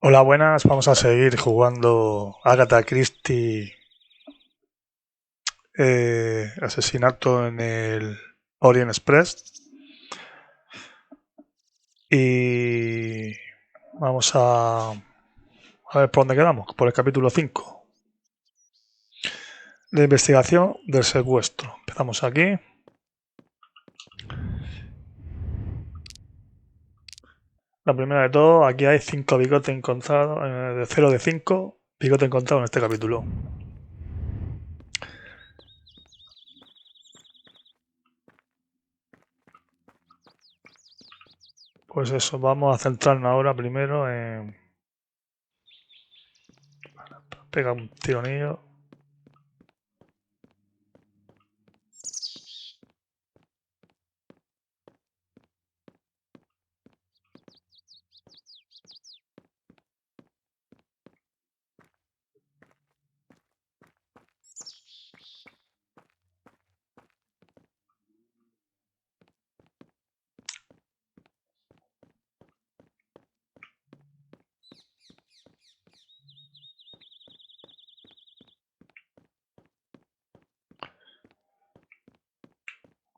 Hola, buenas. Vamos a seguir jugando Agatha Christie, Asesinato en el Orient Express. Y vamos a ver por dónde quedamos, por el capítulo 5. La investigación del secuestro. Empezamos aquí. La primera de todo, aquí hay 5 bigotes encontrados, de 0 de 5 bigotes encontrados en este capítulo. Pues eso, vamos a centrarnos ahora primero en pegar un tironillo.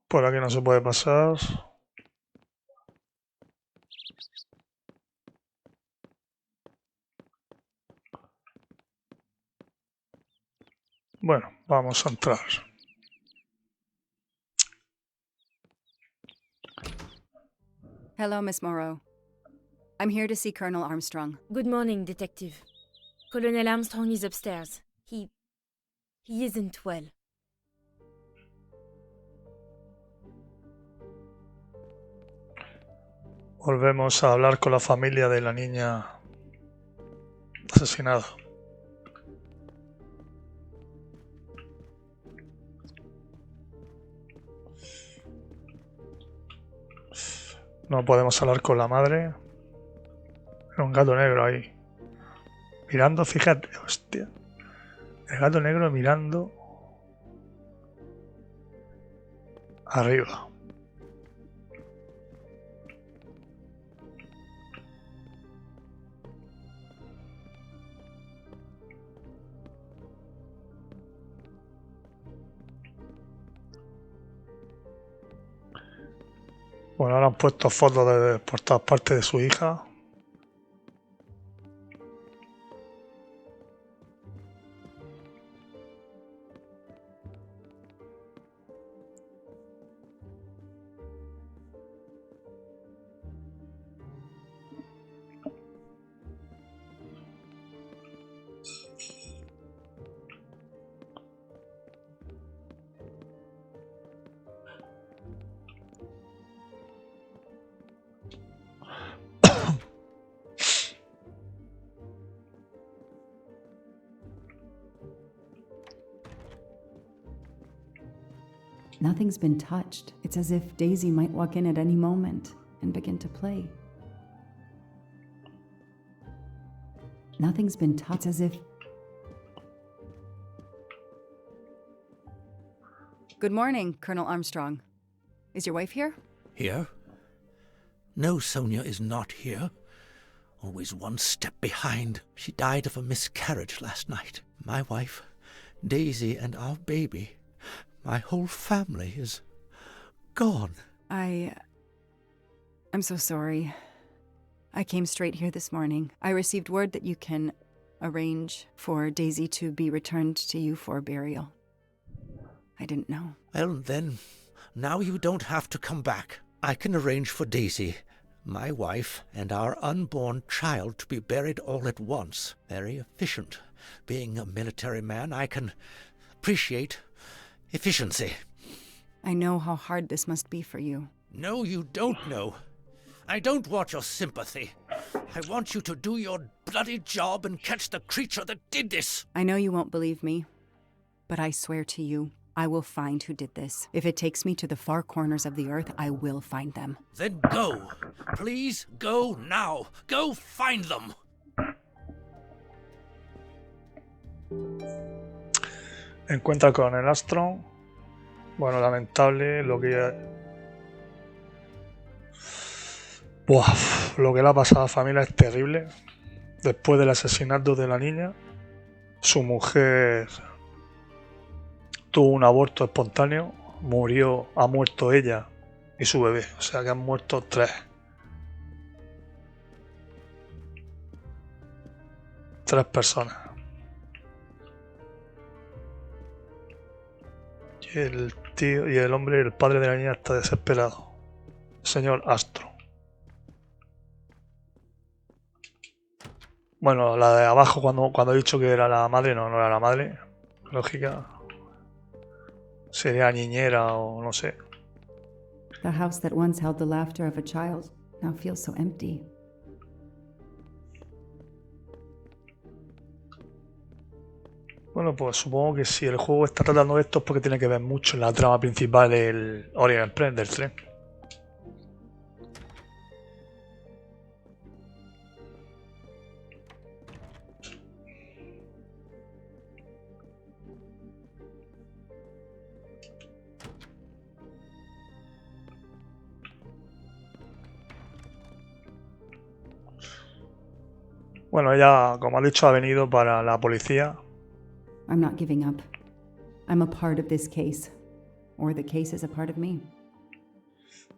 Por aquí no se puede pasar. Bueno, vamos a entrar. Hello, Miss Moreau. I'm here to see Colonel Armstrong. Good morning, Detective. Colonel Armstrong is upstairs. He isn't well. Volvemos a hablar con la familia de la niña asesinada. No podemos hablar con la madre. Era un gato negro ahí. Mirando, fíjate, hostia. El gato negro mirando arriba. Bueno, ahora han puesto fotos por todas partes de su hija. Nothing's been touched. It's as if Daisy might walk in at any moment and begin to play. Nothing's been touched. It's as if... Good morning, Colonel Armstrong. Is your wife here? Here? No, Sonia is not here. Always one step behind. She died of a miscarriage last night. My wife, Daisy, and our baby. My whole family is gone. I'm so sorry. I came straight here this morning. I received word that you can arrange for Daisy to be returned to you for burial. I didn't know. Well, then, now you don't have to come back. I can arrange for Daisy, my wife, and our unborn child to be buried all at once. Very efficient. Being a military man, I can appreciate efficiency. I know how hard this must be for you. No, you don't know. I don't want your sympathy. I want you to do your bloody job and catch the creature that did this. I know you won't believe me, but I swear to you, I will find who did this. If it takes me to the far corners of the earth, I will find them. Then go. Please go now. Go find them. Encuentra con el Armstrong. Bueno, lamentable lo que... Buah, lo que le ha pasado a la familia es terrible. Después del asesinato de la niña, su mujer tuvo un aborto espontáneo, ha muerto ella y su bebé, o sea que han muerto tres personas. Y el tío y el hombre, el padre de la niña, está desesperado. Señor Astro. Bueno, la de abajo cuando he dicho que era la madre, no era la madre. Lógica. Sería niñera o no sé. The house that once held the laughter of a child now feels so empty. Bueno, pues supongo que si el juego está tratando esto es porque tiene que ver mucho en la trama principal del Orient Express, del tren. Bueno, ella, como ha dicho, ha venido para la policía. I'm not giving up. I'm a part of this case. Or the case is a part of me.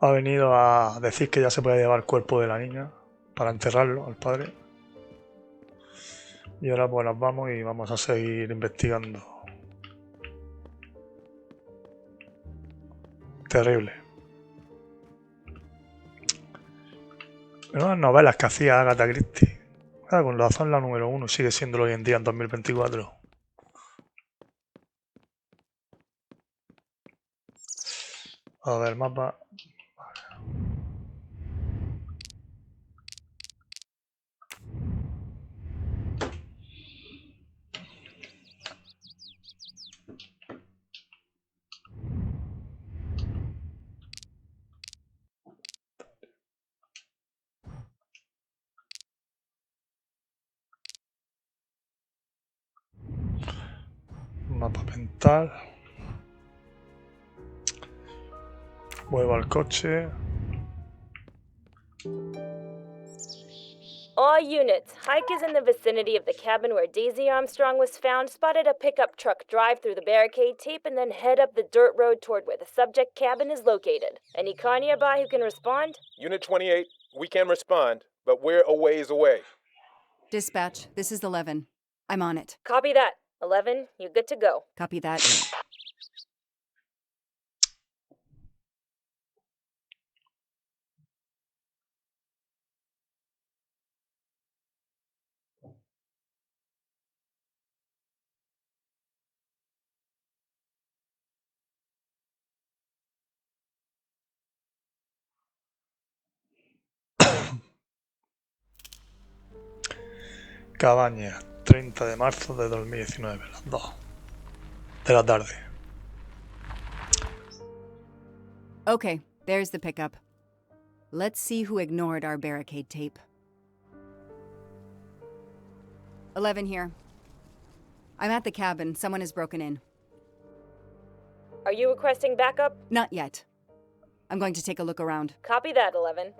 Ha venido a decir que ya se puede llevar el cuerpo de la niña para enterrarlo, al padre. Y ahora pues nos vamos y vamos a seguir investigando. Terrible. Unas novelas que hacía Agatha Christie. Con razón la número 1 sigue siendo hoy en día en 2024. A ver, mapa. Mapa mental. Vuelvo al coche. All units, Hike is in the vicinity of the cabin where Daisy Armstrong was found, spotted a pickup truck drive through the barricade tape, and then head up the dirt road toward where the subject cabin is located. Any car nearby who can respond? Unit 28, we can respond, but we're a ways away. Dispatch, this is 11. I'm on it. Copy that. 11, you good to go. Copy that. Cabaña, 30 de marzo de 2019, las 2 de la tarde. Okay, there's the pickup. Let's see who ignored our barricade tape. 11 here. I'm at the cabin. Someone has broken in. Are you requesting backup? Not yet. I'm going to take a look around. Copy that, 11.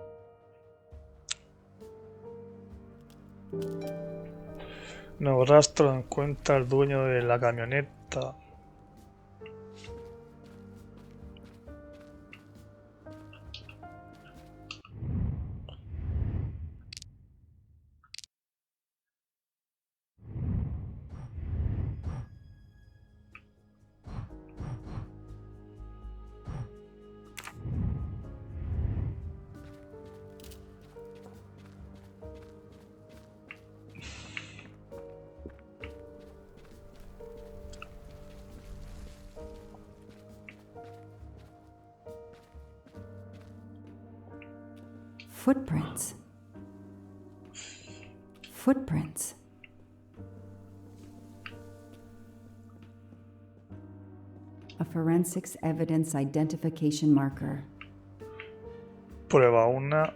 Nuevo rastro, encuentra al dueño de la camioneta. Footprints. Footprints. A forensics evidence identification marker. Prueba 1.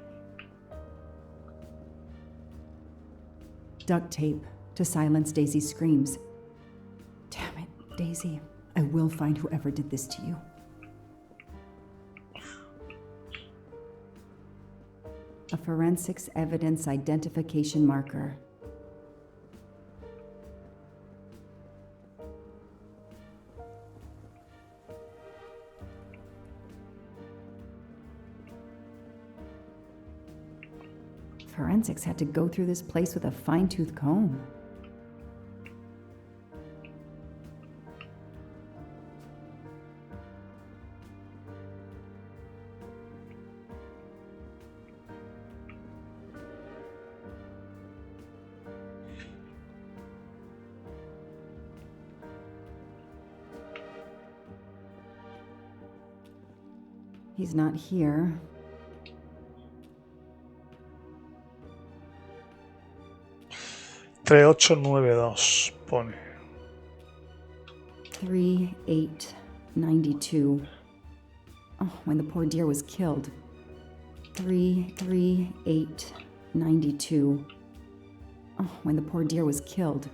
Duct tape to silence Daisy's screams. Damn it, Daisy. I will find whoever did this to you. A forensics evidence identification marker. Forensics had to go through this place with a fine-tooth comb. He's not here. $3892 pone. 3892. Oh, when the poor dear was killed. 33892. Oh, when the poor dear was killed.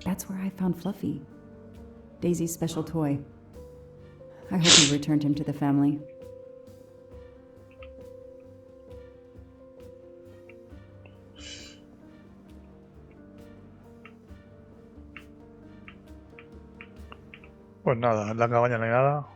That's where I found Fluffy, Daisy's special toy. I hope you returned him to the family. Pues nada, en la cabaña no hay nada.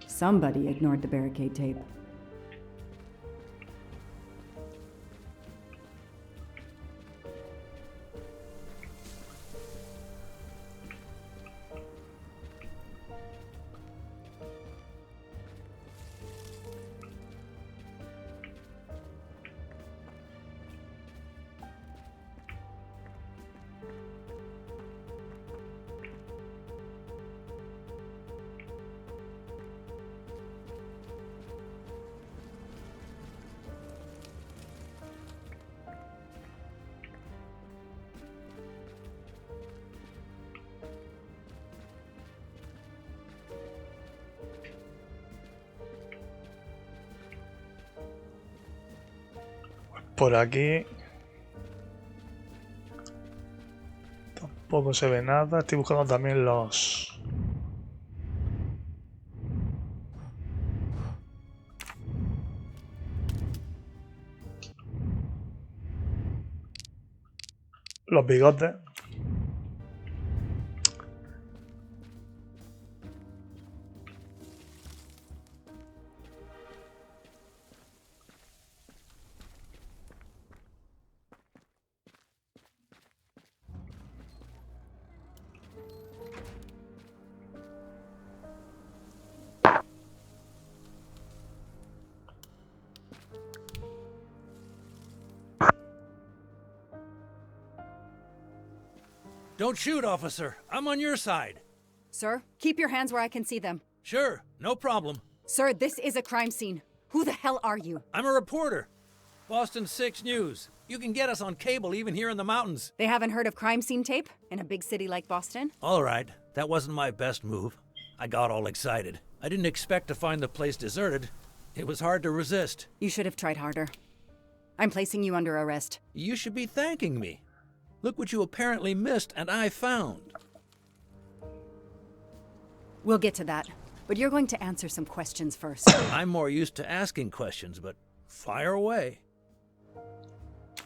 Somebody ignored the barricade tape. Por aquí tampoco se ve nada. Estoy buscando también los bigotes. Don't shoot, officer. I'm on your side. Sir, keep your hands where I can see them. Sure, no problem. Sir, this is a crime scene. Who the hell are you? I'm a reporter. Boston 6 News. You can get us on cable even here in the mountains. They haven't heard of crime scene tape in a big city like Boston? All right, that wasn't my best move. I got all excited. I didn't expect to find the place deserted. It was hard to resist. You should have tried harder. I'm placing you under arrest. You should be thanking me. Look what you apparently missed and I found. We'll get to that, but you're going to answer some questions first. I'm more used to asking questions, but fire away.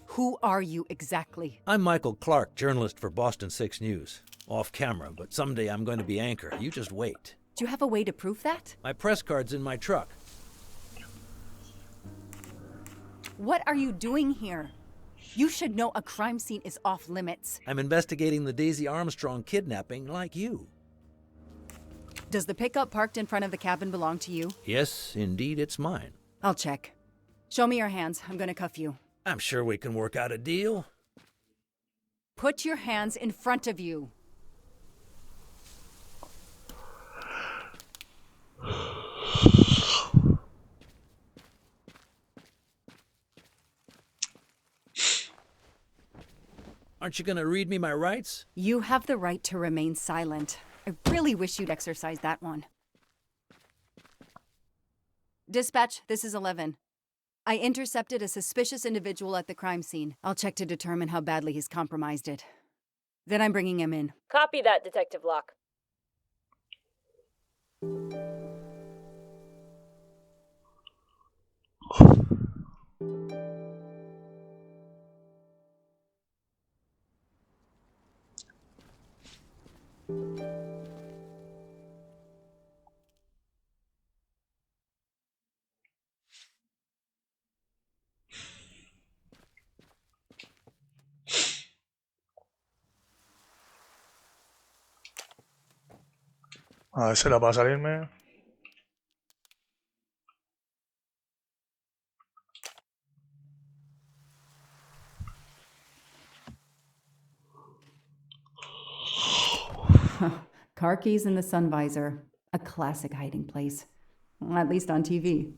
Who are you exactly? I'm Michael Clark, journalist for Boston 6 News. Off camera, but someday I'm going to be anchor. You just wait. Do you have a way to prove that? My press card's in my truck. What are you doing here? You should know a crime scene is off limits. I'm investigating the Daisy Armstrong kidnapping like you. Does the pickup parked in front of the cabin belong to you? Yes, indeed, it's mine. I'll check. Show me your hands. I'm gonna cuff you. I'm sure we can work out a deal. Put your hands in front of you. Aren't you gonna read me my rights? You have the right to remain silent. I really wish you'd exercise that one. Dispatch, this is 11. I intercepted a suspicious individual at the crime scene. I'll check to determine how badly he's compromised it. Then I'm bringing him in. Copy that, Detective Locke. A ver si era para salirme. Car keys in the sun visor. A classic hiding place. At least on TV.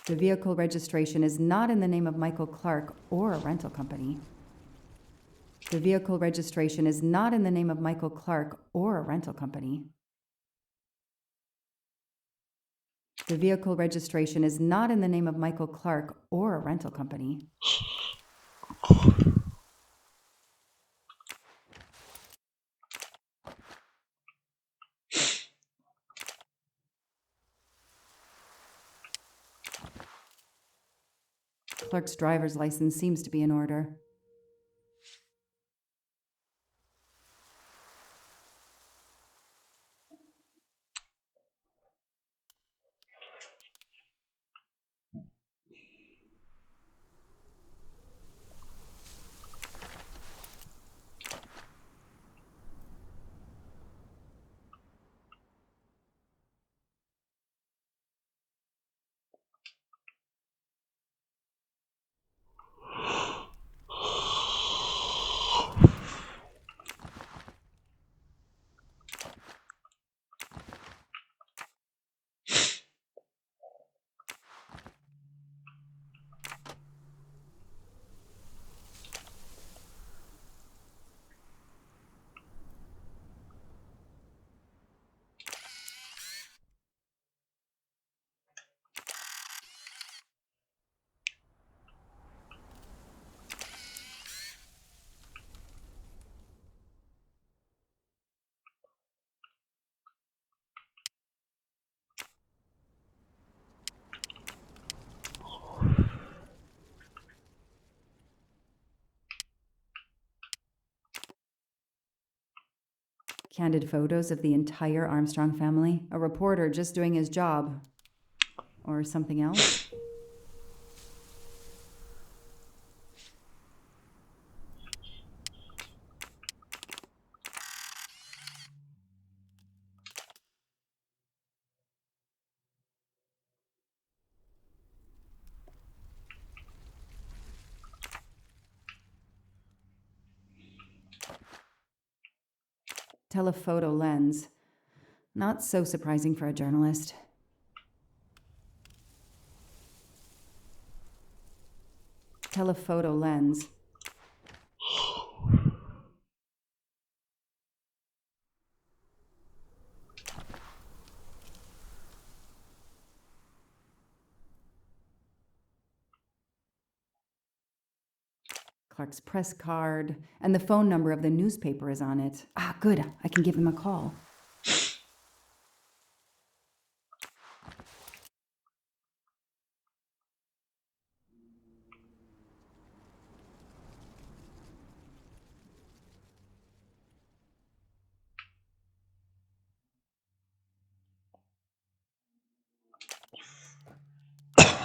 The vehicle registration is not in the name of Michael Clark or a rental company. The vehicle registration is not in the name of Michael Clark or a rental company. The vehicle registration is not in the name of Michael Clark or a rental company. Clark's driver's license seems to be in order. Candid photos of the entire Armstrong family. A reporter just doing his job. Or something else? Telephoto lens. Not so surprising for a journalist. Telephoto lens. Clark's press card, and the phone number of the newspaper is on it. Ah, good. I can give him a call.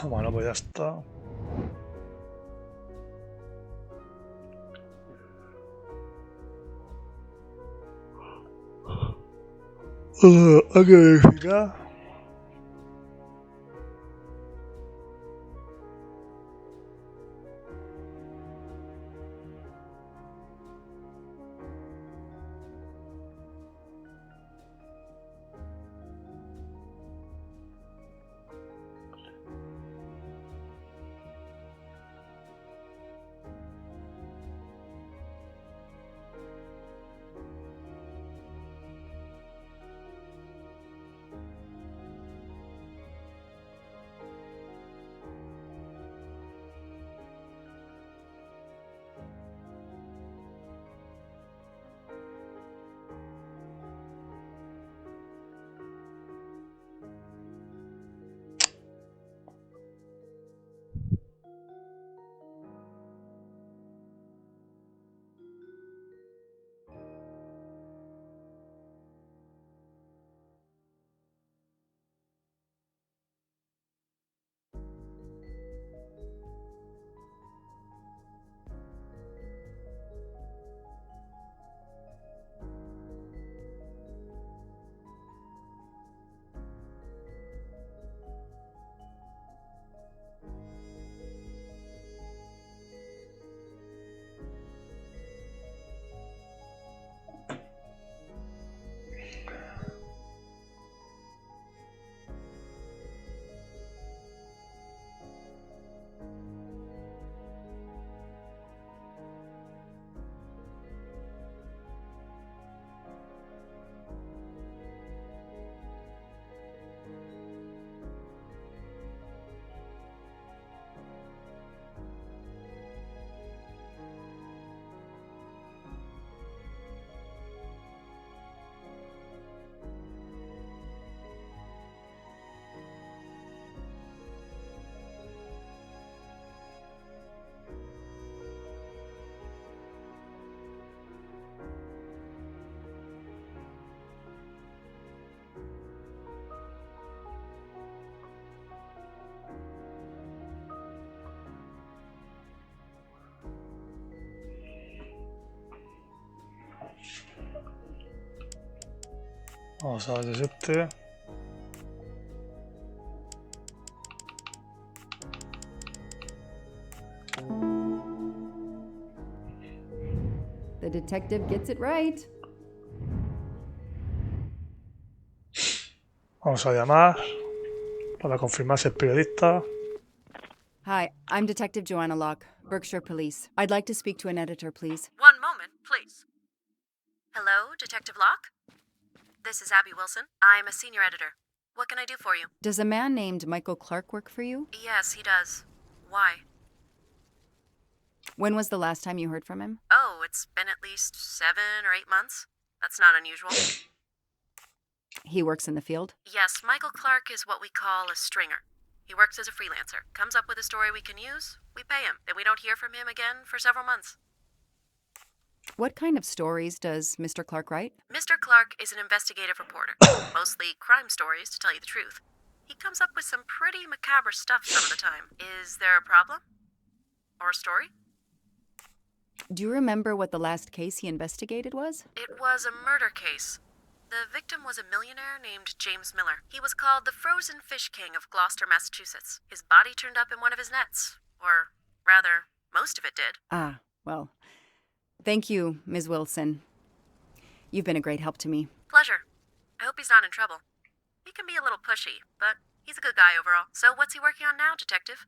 Bueno, pues ya está. Hay que verificar. Vamos a ver si es este. The detective gets it right. Vamos a llamar para confirmar si es periodista. Hi, I'm Detective Joanna Locke, Berkshire Police. I'd like to speak to an editor, please. One moment, please. Hello, Detective Locke? This is Abby Wilson. I'm a senior editor. What can I do for you? Does a man named Michael Clark work for you? Yes, he does. Why? When was the last time you heard from him? Oh, it's been at least 7 or 8 months. That's not unusual. He works in the field? Yes, Michael Clark is what we call a stringer. He works as a freelancer, comes up with a story we can use, we pay him, then we don't hear from him again for several months. What kind of stories does Mr. Clark write? Mr. Clark is an investigative reporter, mostly crime stories, to tell you the truth. He comes up with some pretty macabre stuff some of the time. Is there a problem? Or a story? Do you remember what the last case he investigated was? It was a murder case. The victim was a millionaire named James Miller. He was called the Frozen Fish King of Gloucester, Massachusetts. His body turned up in one of his nets. Or, rather, most of it did. Ah, well, thank you, Ms. Wilson. You've been a great help to me. Pleasure. I hope he's not in trouble. He can be a little pushy, but he's a good guy overall. So what's he working on now, Detective?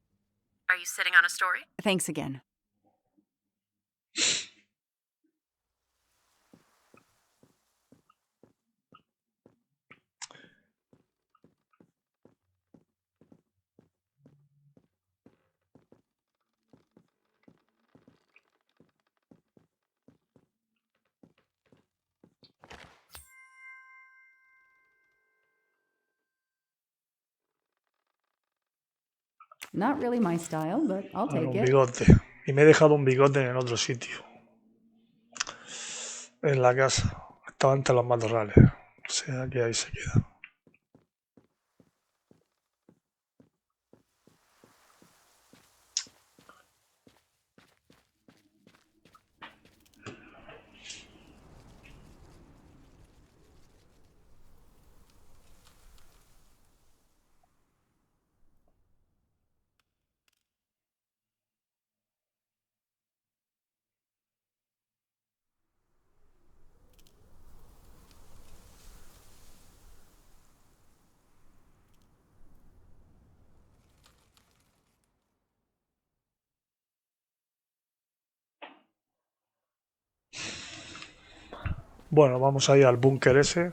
Are you sitting on a story? Thanks again. Not really my style, but I'll take Un it. bigote. Y me he dejado un bigote en otro sitio. En la casa. Estaba entre los matorrales. O sea que ahí se queda. Bueno, vamos a ir al búnker ese.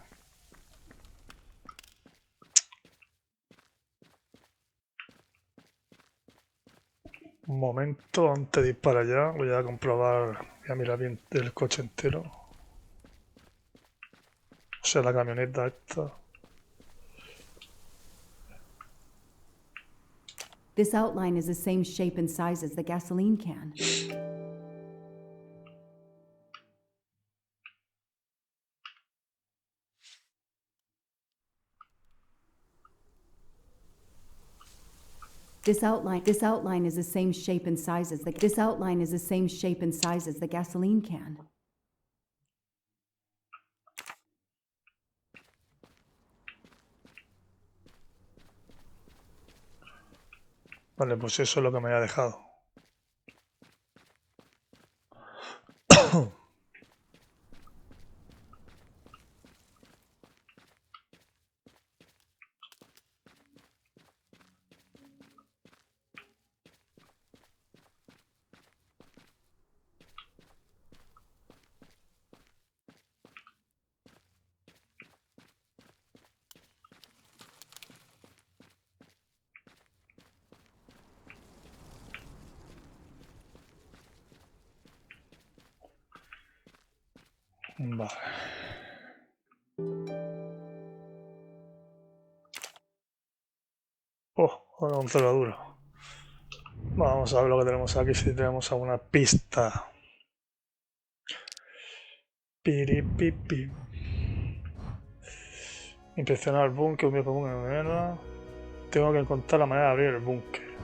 Un momento, antes de ir para allá, voy a comprobar, voy a mirar bien el coche entero. O sea, la camioneta esta. This outline is the same shape and size as the gasoline can. This outline is the same shape and size as the gasoline can. Vale, pues eso es lo que me había dejado. Vale. Oh, ahora un cerradura. Vamos a ver lo que tenemos aquí, si tenemos alguna pista. Piripipi. Inspeccionar el búnker, tengo que encontrar la manera de abrir el búnker.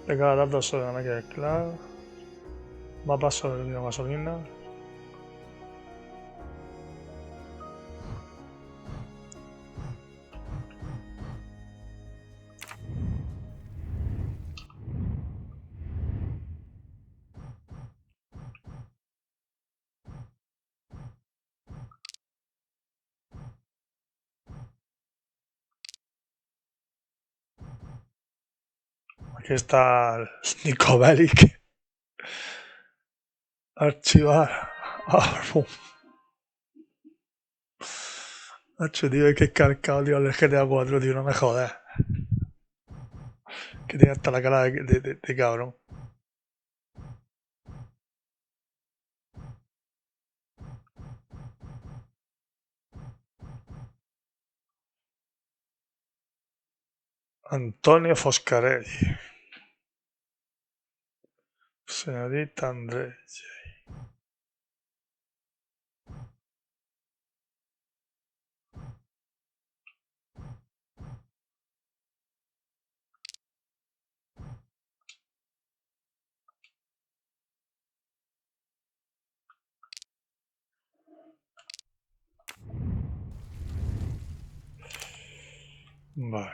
De cada dato sobre la máquina de clave. Mapa sobre el gasolina. Aquí está el Nico Bellic. Archivar. Álbum. Hacho, tío, es que es carcado, tío, el GTA 4, tío, no me jodas. Que tiene hasta la cara de cabrón. Antonio Foscarelli. Señorita Andrés. Vale.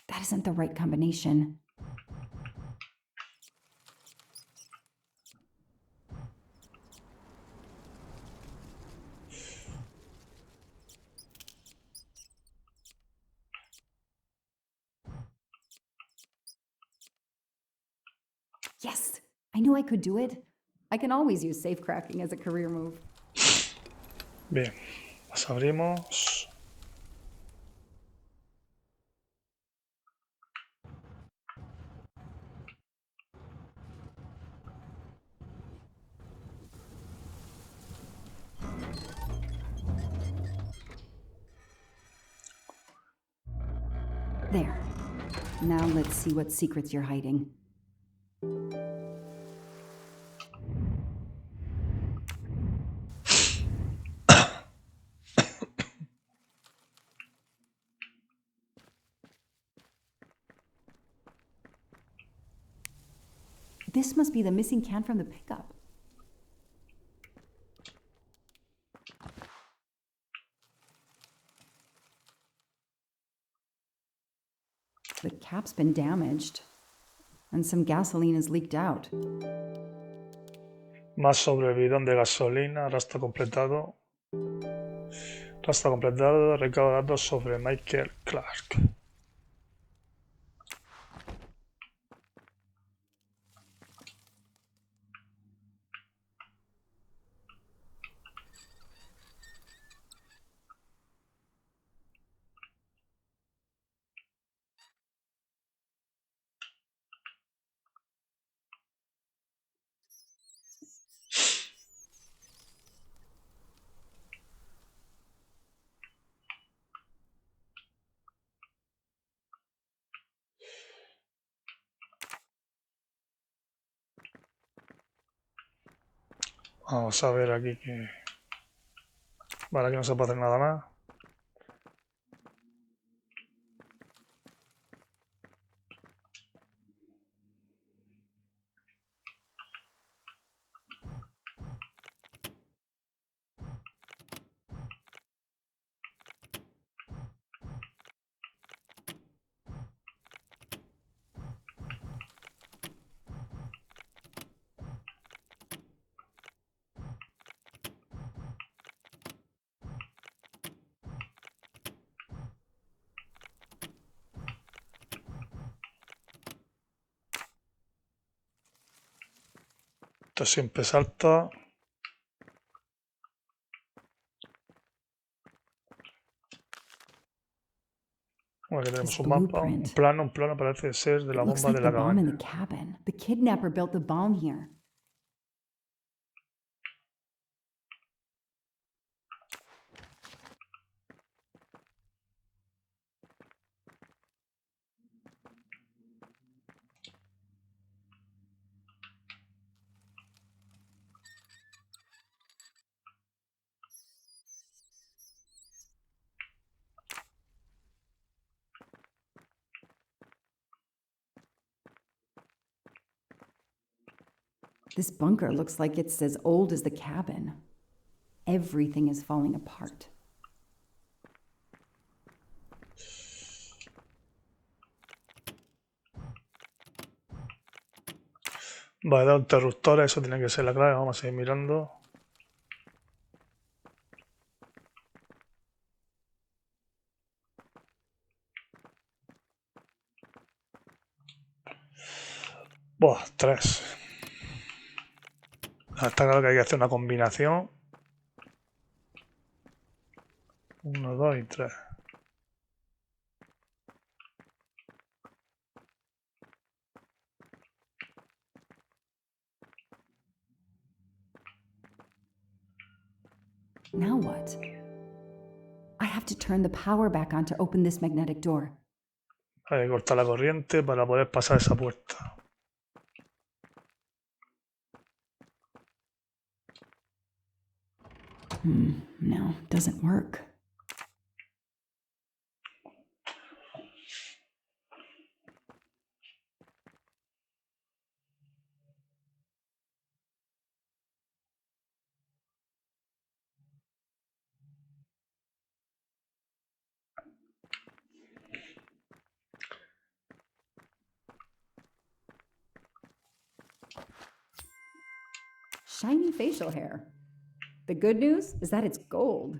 That isn't the right combination. Yes, I knew I could do it. I can always use safe cracking as a career move. Bien. Las abrimos. There. Now let's see what secrets you're hiding. This must be the missing can from the pickup. The cap's been damaged, and some gasoline has leaked out. Más sobre el bidón de gasolina, rastro completado. Rastro completado, recabo datos sobre Michael Clark. Vamos a ver aquí que... Vale, aquí no se puede hacer nada más. Esto siempre salta. Bueno, aquí tenemos This un mapa, un blueprint. plano parece ser de la It looks bomba like de the la bomb in cabaña. the cabin. The kidnapper built the bomb here. This bunker looks like it's as old as the cabin. Everything is falling apart. Vale, da interruptores, eso tiene que ser la clave. Vamos a seguir mirando. Buah, 3. Está claro que hay que hacer una combinación. 1, 2 y 3. Now what? I have to turn the power back on to open this magnetic door. Hay que cortar la corriente para poder pasar esa puerta. No, doesn't work. Shiny facial hair. The good news is that it's gold.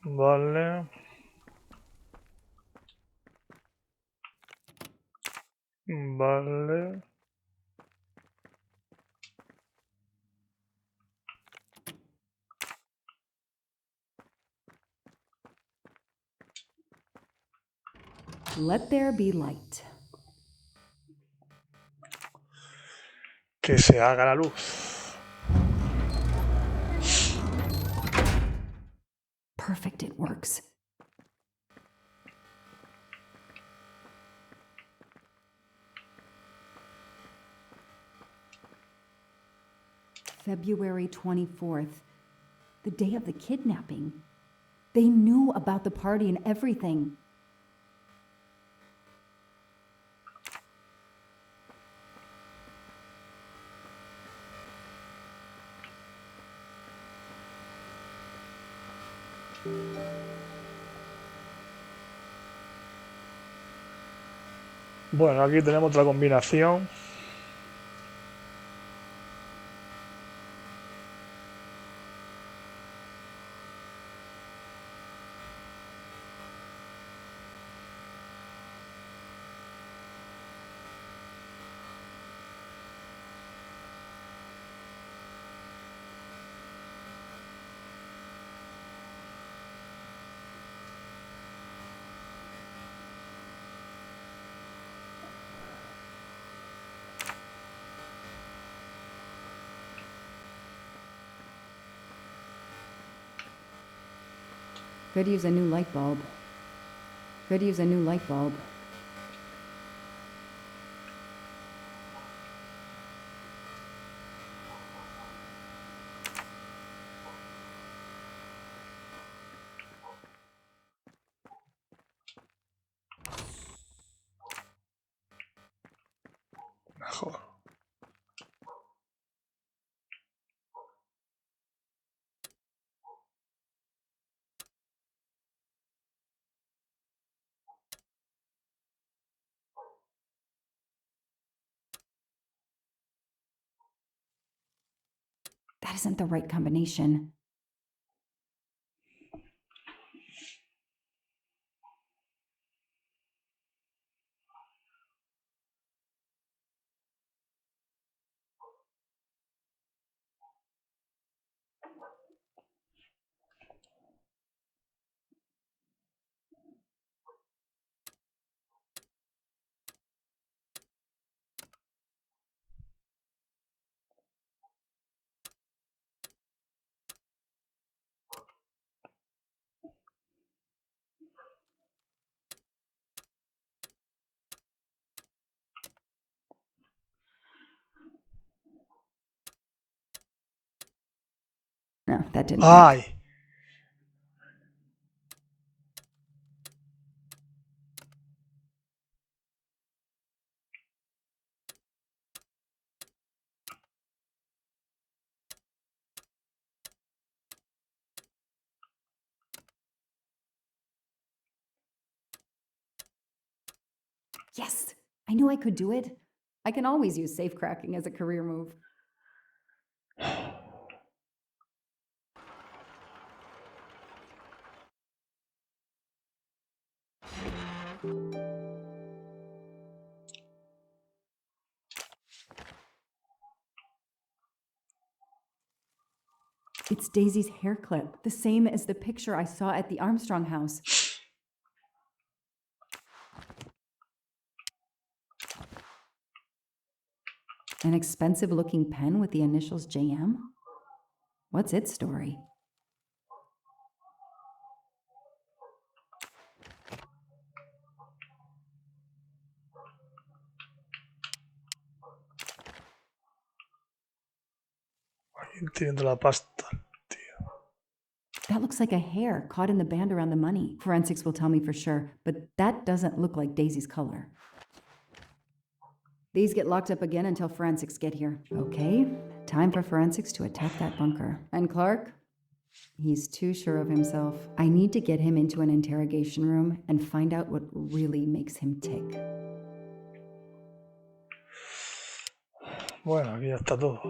Vale. Vale. Let there be light. Que se haga la luz. Perfect, it works. February 24th, the day of the kidnapping. They knew about the party and everything. Bueno, aquí tenemos otra combinación. Could use a new light bulb. Could use a new light bulb. Mejor. That isn't the right combination. No, that didn't work. ¡Ay! Yes, I knew I could do it. I can always use safe cracking as a career move. It's Daisy's hair clip, the same as the picture I saw at the Armstrong house. An expensive-looking pen with the initials JM? What's its story? Aquí entiendo la pasta, tío. That looks like a hair caught in the band around the money. Forensics will tell me for sure, but that doesn't look like Daisy's color. These get locked up again until forensics get here. Okay, time for forensics to attack that bunker. And Clark? He's too sure of himself. I need to get him into an interrogation room and find out what really makes him tick. Bueno, aquí ya está todo.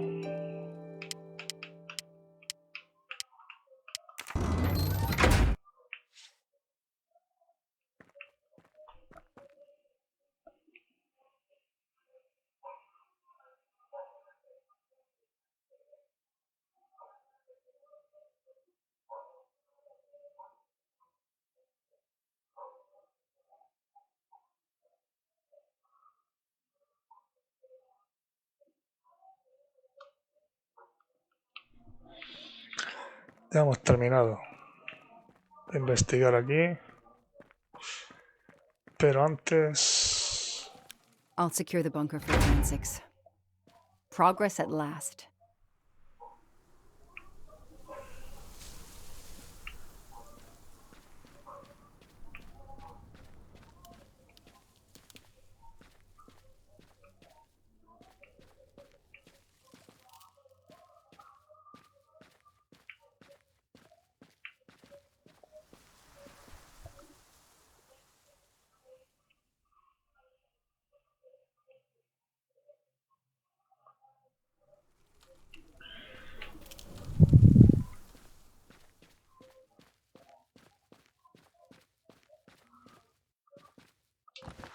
Ya hemos terminado de investigar aquí. Pero antes... I'll secure the bunker for forensics. Progress at last.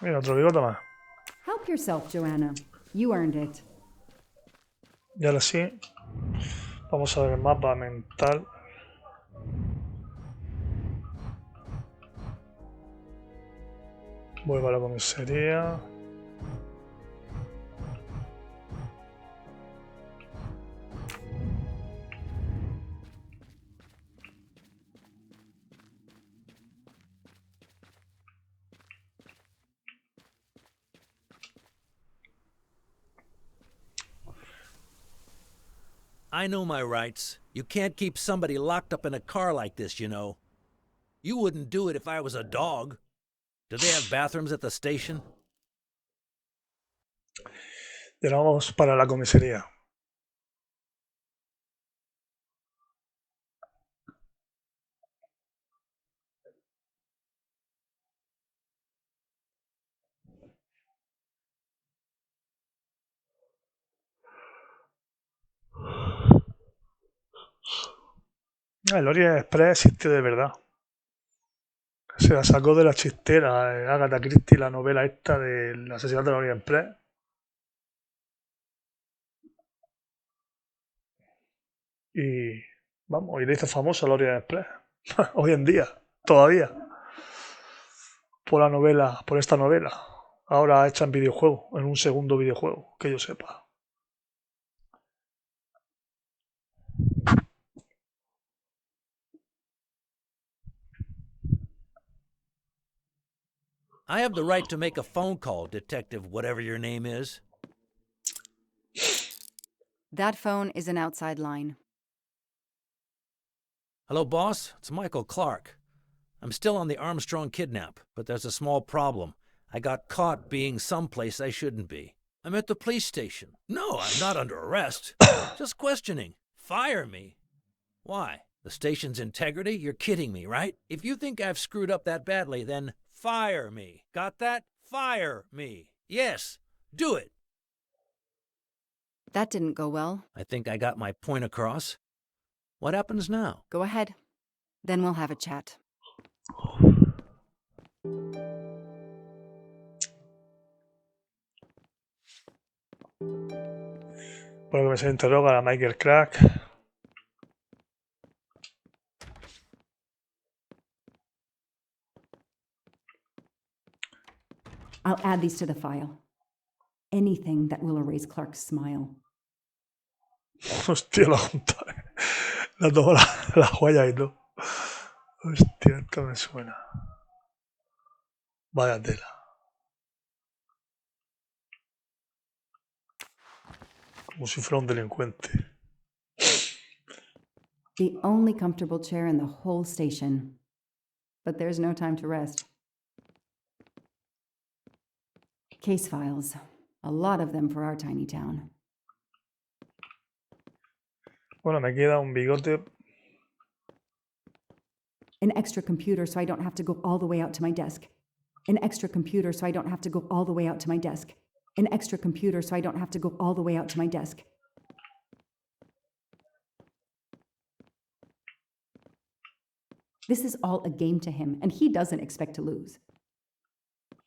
Mira, otro bigote más. Help yourself, Joanna. You earned it. Y ahora sí, vamos a ver el mapa mental. Vuelvo a la comisaría. I know my rights. You can't keep somebody locked up in a car like this, you know. You wouldn't do it if I was a dog. Do they have bathrooms at the station? Y ahora vamos para la comisaría. El Orient Express existe de verdad. Se la sacó de la chistera Agatha Christie, la novela esta del asesinato del Orient Express. Y vamos, y le hizo famoso el Orient Express. Hoy en día, todavía. Por esta novela. Ahora hecha en videojuego, en un segundo videojuego, que yo sepa. I have the right to make a phone call, Detective whatever your name is. That phone is an outside line. Hello, boss. It's Michael Clark. I'm still on the Armstrong kidnap, but there's a small problem. I got caught being someplace I shouldn't be. I'm at the police station. No, I'm not under arrest. Just questioning. Fire me. Why? The station's integrity? You're kidding me, right? If you think I've screwed up that badly, then fire me. Got that? Fire me. Yes, do it. That didn't go well. I think I got my point across. What happens now? Go ahead. Then we'll have a chat. Por lo que se interroga a Michael Clark. I'll add these to the file. Anything that will erase Clark's smile. Hostia, la junta. La tomó la huella y todo. Hostia, esto me suena. Vaya tela. Como si fuera un delincuente. The only comfortable chair in the whole station. But there's no time to rest. Case files. A lot of them for our tiny town. Bueno, me queda un bigote. An extra computer so I don't have to go all the way out to my desk. An extra computer so I don't have to go all the way out to my desk. An extra computer so I don't have to go all the way out to my desk. This is all a game to him, and he doesn't expect to lose.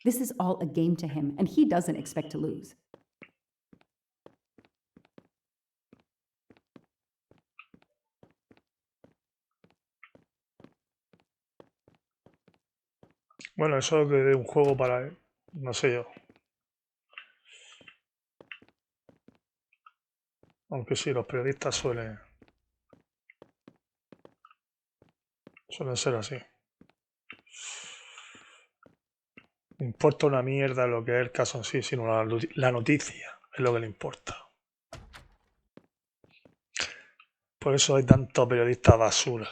This is all a game to him, and he doesn't expect to lose. Bueno, eso de un juego para él. No sé yo. Aunque sí, los periodistas suelen ser así. No importa una mierda lo que es el caso en sí, sino la noticia es lo que le importa. Por eso hay tantos periodistas basura.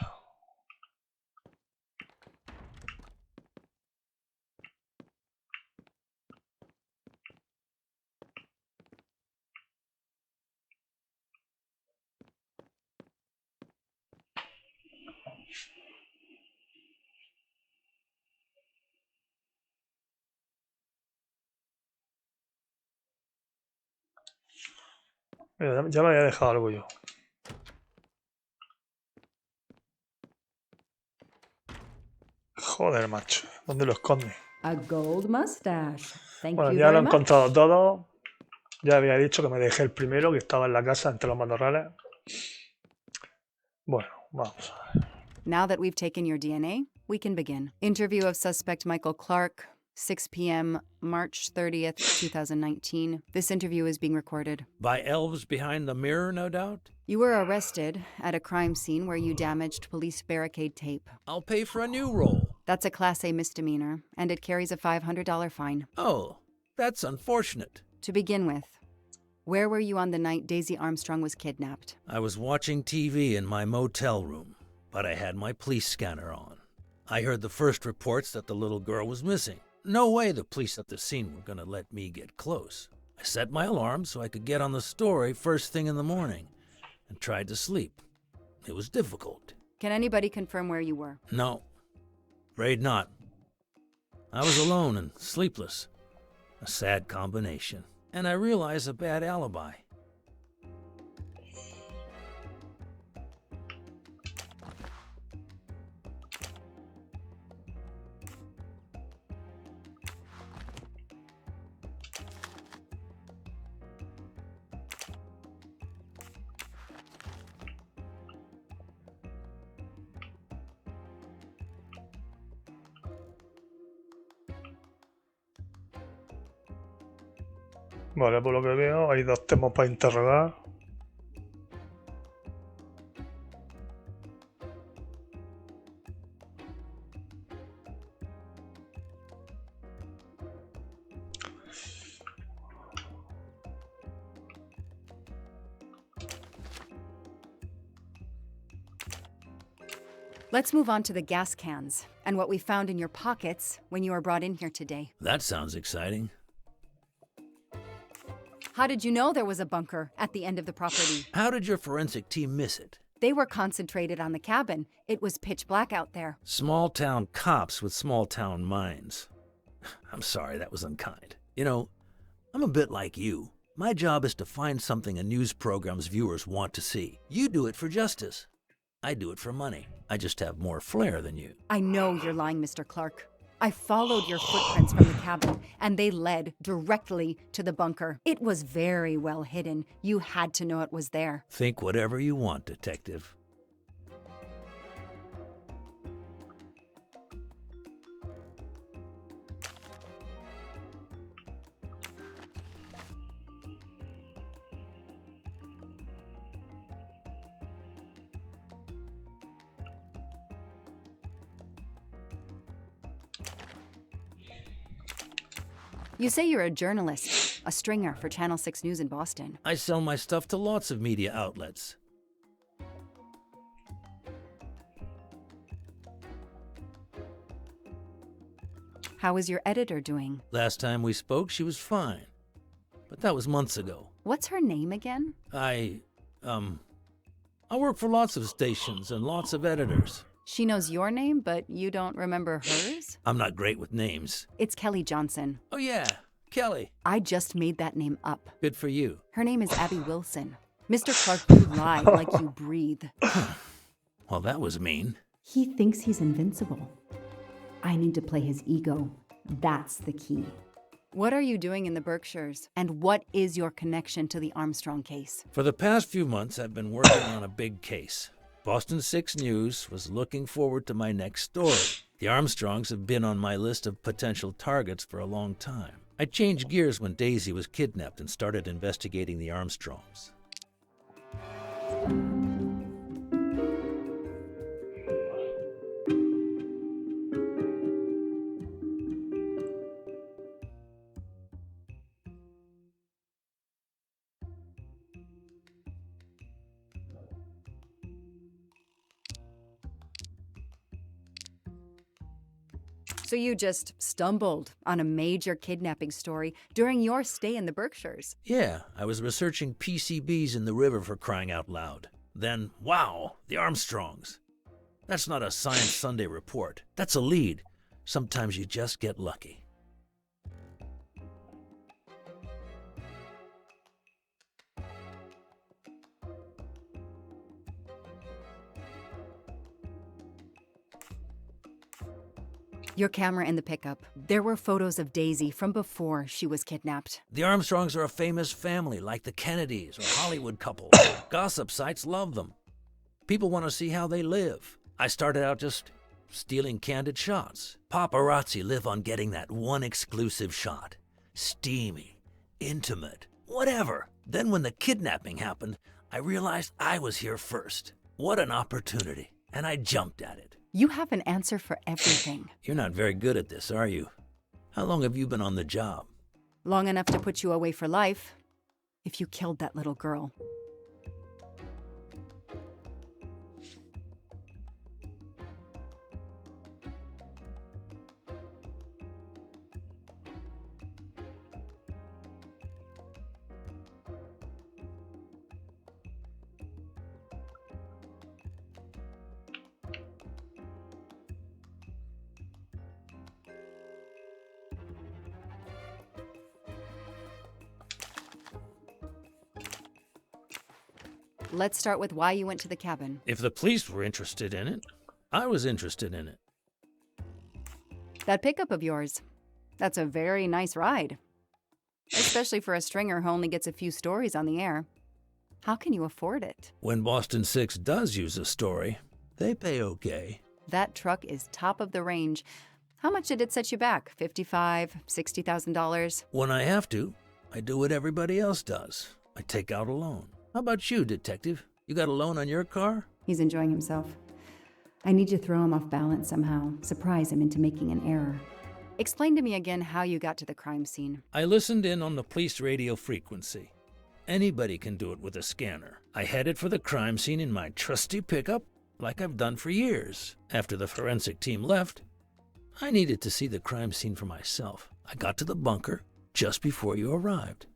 Mira, ya me había dejado algo yo. Joder, macho. ¿Dónde lo esconde? A gold mustache. Thank Bueno, you ya lo he very much. encontrado todo. Ya había dicho que me dejé el primero, que estaba en la casa entre los matorrales. Bueno, vamos a ver. Now that we've taken your DNA, we can begin. Interview of suspect Michael Clark, 6 p.m., March 30th, 2019. This interview is being recorded. By elves behind the mirror, no doubt? You were arrested at a crime scene where you damaged police barricade tape. I'll pay for a new roll. That's a Class A misdemeanor, and it carries a $500 fine. Oh, that's unfortunate. To begin with, where were you on the night Daisy Armstrong was kidnapped? I was watching TV in my motel room, but I had my police scanner on. I heard the first reports that the little girl was missing. No way the police at the scene were gonna let me get close. I set my alarm so I could get on the story first thing in the morning, and tried to sleep. It was difficult. Can anybody confirm where you were? No, afraid not. I was alone and sleepless. A sad combination. And I realized a bad alibi. Vale, por lo que veo, hay dos temas para interrogar. Let's move on to the gas cans and what we found in your pockets when you were brought in here today. That sounds exciting. How did you know there was a bunker at the end of the property? How did your forensic team miss it? They were concentrated on the cabin. It was pitch black out there. Small-town cops with small-town minds. I'm sorry, that was unkind. You know, I'm a bit like you. My job is to find something a news program's viewers want to see. You do it for justice. I do it for money. I just have more flair than you. I know you're lying, Mr. Clark. I followed your footprints from the cabin, and they led directly to the bunker. It was very well hidden. You had to know it was there. Think whatever you want, Detective. You say you're a journalist, a stringer for Channel 6 News in Boston. I sell my stuff to lots of media outlets. How is your editor doing? Last time we spoke, she was fine. But that was months ago. What's her name again? I work for lots of stations and lots of editors. She knows your name, but you don't remember hers? I'm not great with names. It's Kelly Johnson. Oh yeah, Kelly. I just made that name up. Good for you. Her name is Abby Wilson. Mr. Clark, you lie like you breathe. Well, that was mean. He thinks he's invincible. I need to play his ego. That's the key. What are you doing in the Berkshires? And what is your connection to the Armstrong case? For the past few months, I've been working on a big case. Boston 6 News was looking forward to my next story. The Armstrongs have been on my list of potential targets for a long time. I changed gears when Daisy was kidnapped and started investigating the Armstrongs. So you just stumbled on a major kidnapping story during your stay in the Berkshires. Yeah, I was researching PCBs in the river for crying out loud. Then, wow, the Armstrongs. That's not a Science Sunday report. That's a lead. Sometimes you just get lucky. Your camera in the pickup. There were photos of Daisy from before she was kidnapped. The Armstrongs are a famous family, like the Kennedys or Hollywood couple. Gossip sites love them. People want to see how they live. I started out just stealing candid shots. Paparazzi live on getting that one exclusive shot. Steamy, intimate, whatever. Then when the kidnapping happened, I realized I was here first. What an opportunity. And I jumped at it. You have an answer for everything. You're not very good at this, are you? How long have you been on the job? Long enough to put you away for life. If you killed that little girl. Let's start with why you went to the cabin. If the police were interested in it, I was interested in it. That pickup of yours. That's a very nice ride. Especially for a stringer who only gets a few stories on the air. How can you afford it? When Boston 6 does use a story, they pay okay. That truck is top of the range. How much did it set you back? $55,000, $60,000? When I have to, I do what everybody else does. I take out a loan. How about you, detective? You got a loan on your car? He's enjoying himself. I need to throw him off balance somehow, surprise him into making an error. Explain to me again how you got to the crime scene. I listened in on the police radio frequency. Anybody can do it with a scanner. I headed for the crime scene in my trusty pickup, like I've done for years. After the forensic team left, I needed to see the crime scene for myself. I got to the bunker just before you arrived.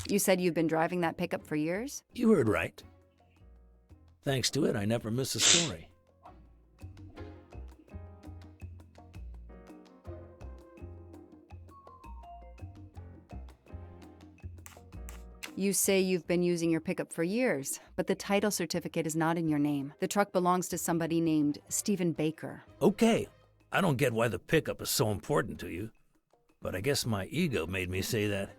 You said you've been driving that pickup for years? You heard right. Thanks to it, I never miss a story. You say you've been using your pickup for years, but the title certificate is not in your name. The truck belongs to somebody named Stephen Baker. Okay, I don't get why the pickup is so important to you, but I guess my ego made me say that.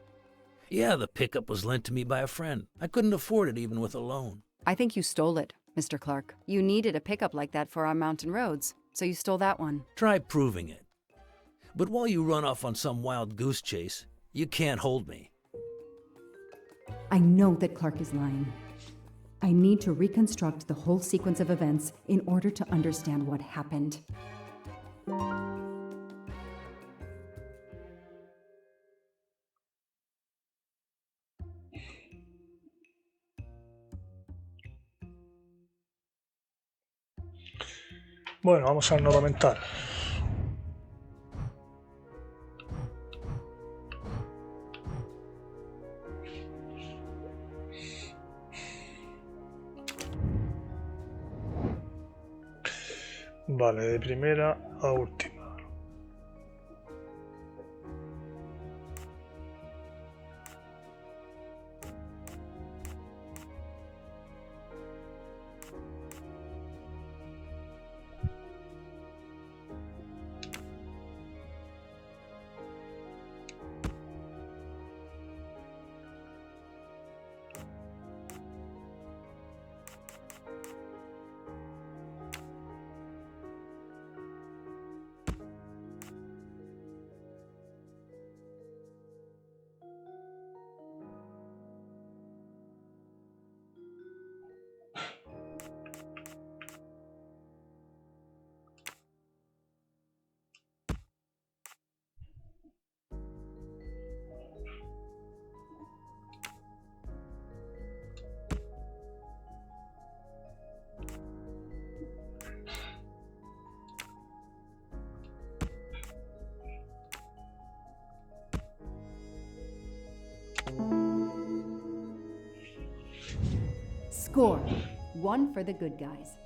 Yeah, the pickup was lent to me by a friend. I couldn't afford it even with a loan. I think you stole it, Mr. Clark. You needed a pickup like that for our mountain roads, so you stole that one. Try proving it. But while you run off on some wild goose chase, you can't hold me. I know that Clark is lying. I need to reconstruct the whole sequence of events in order to understand what happened. Bueno, vamos al nodo mental. Vale, de primera a última. Score. 1 for the good guys.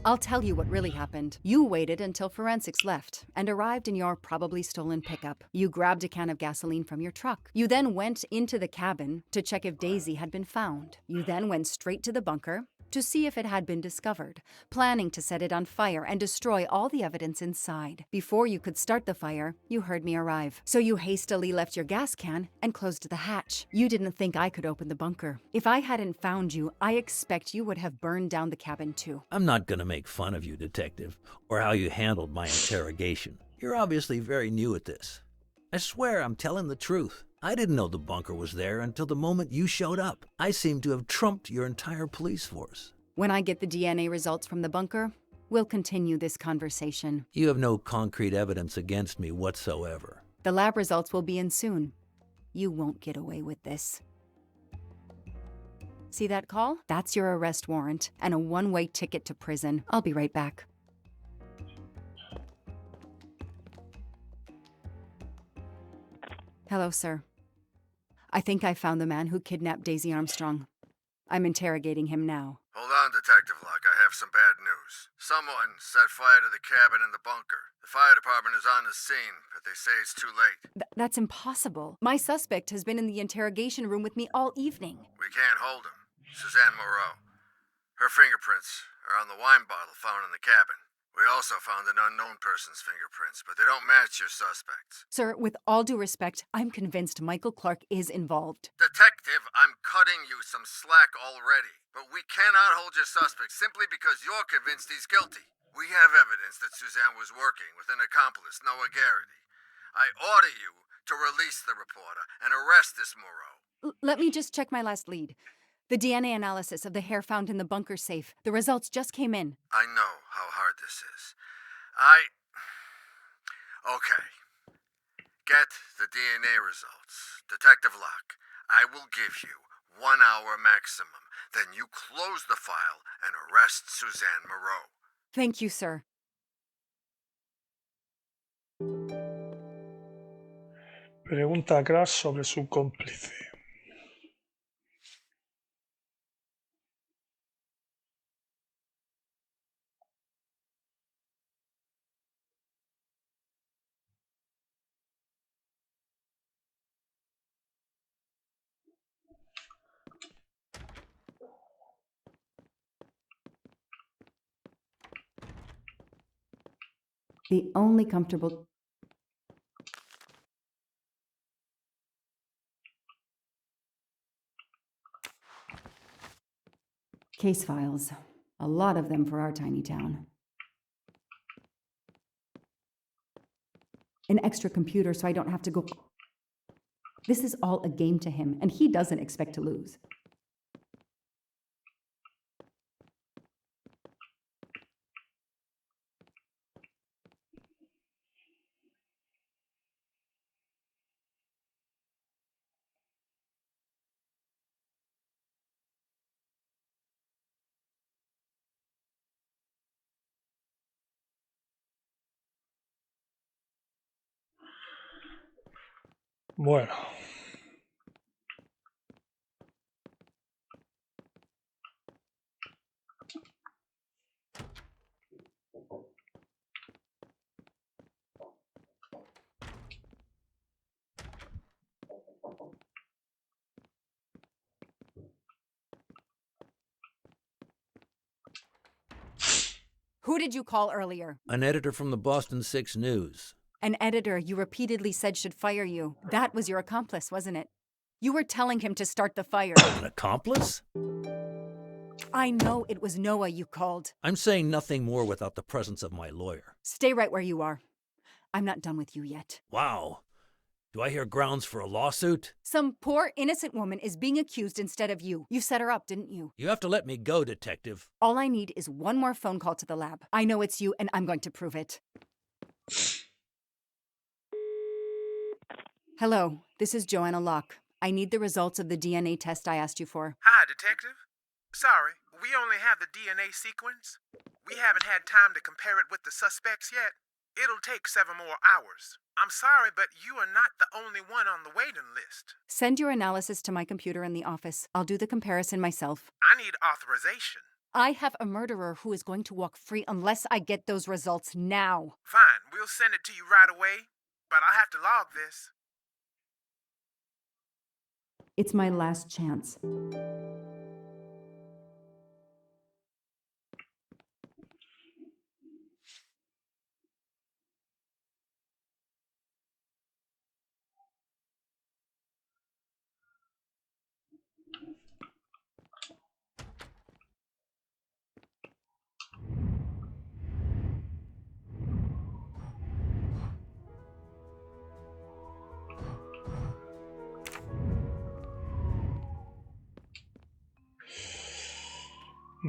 I'll tell you what really happened. You waited until forensics left and arrived in your probably stolen pickup. You grabbed a can of gasoline from your truck. You then went into the cabin to check if Daisy had been found. You then went straight to the bunker to see if it had been discovered, planning to set it on fire and destroy all the evidence inside. Before you could start the fire, you heard me arrive. So you hastily left your gas can and closed the hatch. You didn't think I could open the bunker. If I hadn't found you, I expect you would have burned down the cabin too. I'm not gonna make fun of you, Detective, or how you handled my interrogation. You're obviously very new at this. I swear I'm telling the truth. I didn't know the bunker was there until the moment you showed up. I seem to have trumped your entire police force. When I get the DNA results from the bunker, we'll continue this conversation. You have no concrete evidence against me whatsoever. The lab results will be in soon. You won't get away with this. See that call? That's your arrest warrant and a one-way ticket to prison. I'll be right back. Hello, sir. I think I found the man who kidnapped Daisy Armstrong. I'm interrogating him now. Hold on, Detective Locke. I have some bad news. Someone set fire to the cabin in the bunker. The fire department is on the scene, but they say it's too late. That's impossible. My suspect has been in the interrogation room with me all evening. We can't hold him. Suzanne Moreau. Her fingerprints are on the wine bottle found in the cabin. We also found an unknown person's fingerprints, but they don't match your suspects. Sir, with all due respect, I'm convinced Michael Clark is involved. Detective, I'm cutting you some slack already. But we cannot hold your suspect simply because you're convinced he's guilty. We have evidence that Suzanne was working with an accomplice, Noah Garrity. I order you to release the reporter and arrest this Moreau. Let me just check my last lead. The DNA analysis of the hair found in the bunker safe. The results just came in. I know how hard this is. Okay. Get the DNA results. Detective Locke, I will give you 1 hour maximum. Then you close the file and arrest Suzanne Moreau. Thank you, sir. Pregunta a Crash sobre su cómplice. The only comfortable... Case files. A lot of them for our tiny town. An extra computer so I don't have to go... This is all a game to him, and he doesn't expect to lose. Bueno. Who did you call earlier? An editor from the Boston 6 News. An editor you repeatedly said should fire you. That was your accomplice, wasn't it? You were telling him to start the fire. An accomplice? I know it was Noah you called. I'm saying nothing more without the presence of my lawyer. Stay right where you are. I'm not done with you yet. Wow. Do I hear grounds for a lawsuit? Some poor innocent woman is being accused instead of you. You set her up, didn't you? You have to let me go, Detective. All I need is one more phone call to the lab. I know it's you, and I'm going to prove it. Hello, this is Joanna Locke. I need the results of the DNA test I asked you for. Hi, Detective. Sorry, we only have the DNA sequence. We haven't had time to compare it with the suspects yet. It'll take 7 more hours. I'm sorry, but you are not the only one on the waiting list. Send your analysis to my computer in the office. I'll do the comparison myself. I need authorization. I have a murderer who is going to walk free unless I get those results now. Fine, we'll send it to you right away, but I'll have to log this. It's my last chance.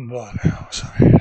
Vale, vamos a ver.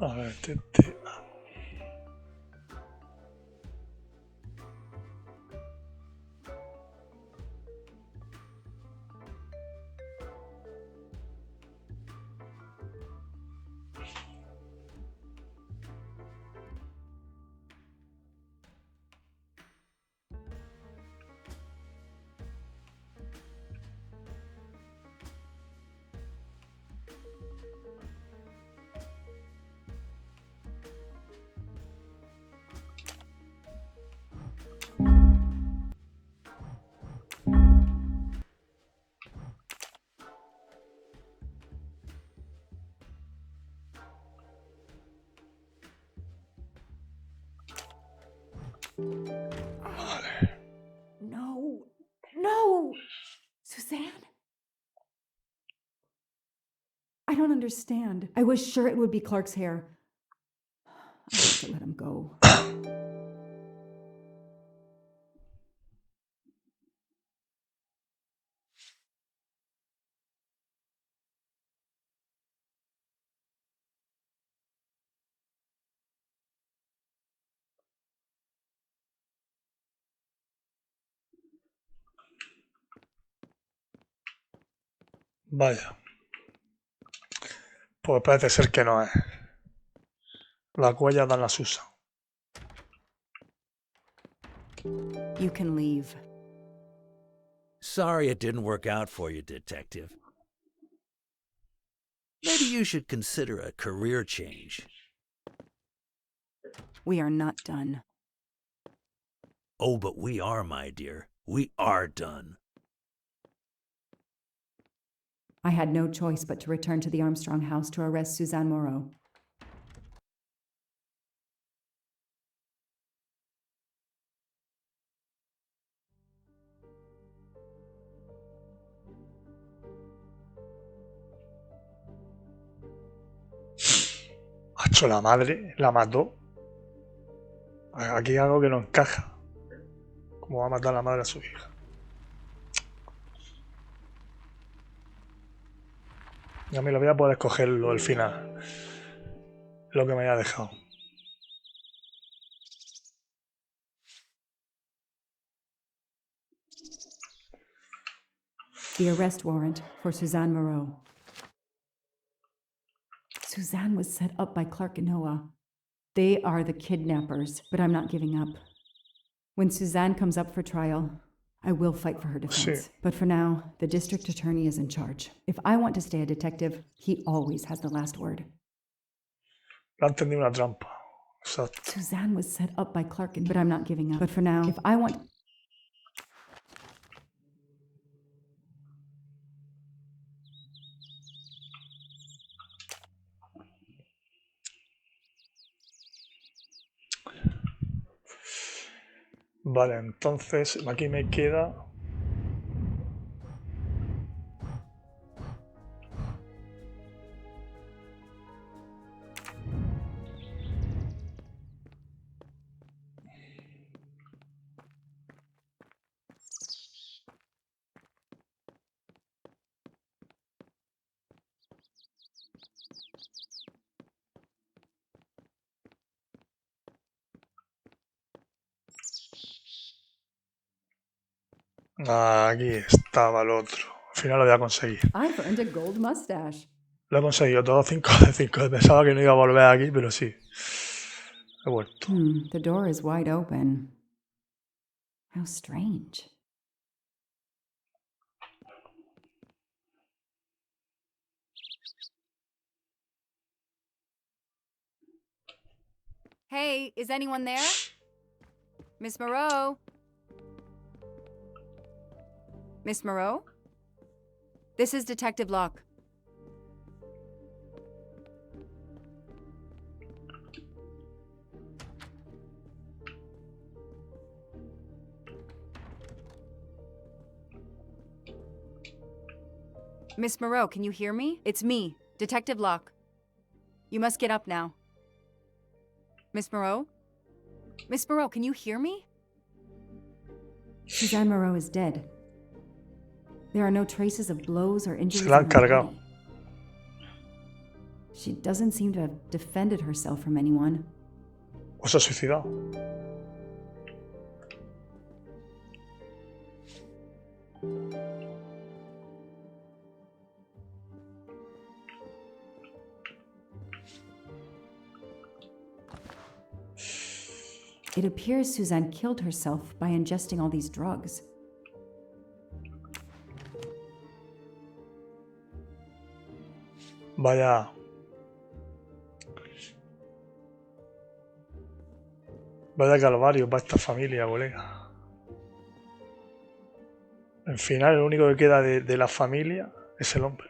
A ver, Vale. No. No! Suzanne? I don't understand. I was sure it would be Clark's hair. I have to let him go. Vaya. Pues parece ser que no es. Las huellas dan las usa. You can leave. Sorry it didn't work out for you, Detective. Maybe you should consider a career change. We are not done. Oh, but we are, my dear. We are done. I had no choice but to return to the Armstrong house to arrest Suzanne Moreau. Hacho, la madre la mató. Aquí hay algo que no encaja. ¿Cómo va a matar la madre a su hija? Ya me lo voy a poder escogerlo el final. Lo que me haya dejado. The arrest warrant for Suzanne Moreau. Suzanne was set up by Clark and Noah. They are the kidnappers, but I'm not giving up. When Suzanne comes up for trial, I will fight for her defense. Sí. But for now, the district attorney is in charge. If I want to stay a detective, he always has the last word. No entendí una trampa. Exacto. Suzanne was set up by Clark, but I'm not giving up. But for now, if I want... Vale, entonces aquí me queda... Aquí estaba el otro. Al final lo voy a conseguir. I've earned a gold mustache. Lo he conseguido todo 5 de 5. Pensaba que no iba a volver aquí, pero sí. He vuelto. The door is wide open. How strange. Hey, is anyone there? Miss Moreau? Miss Moreau? This is Detective Locke. Miss Moreau, can you hear me? It's me, Detective Locke. You must get up now. Miss Moreau? Miss Moreau, can you hear me? Suzanne Moreau is dead. There are no traces of blows or injuries Se la han on her cargado. body. She doesn't seem to have defended herself from anyone. ¿O se ha suicidado? It appears Suzanne killed herself by ingesting all these drugs. Vaya. Vaya calvario para esta familia, colega. Al final, lo único que queda de la familia es el hombre.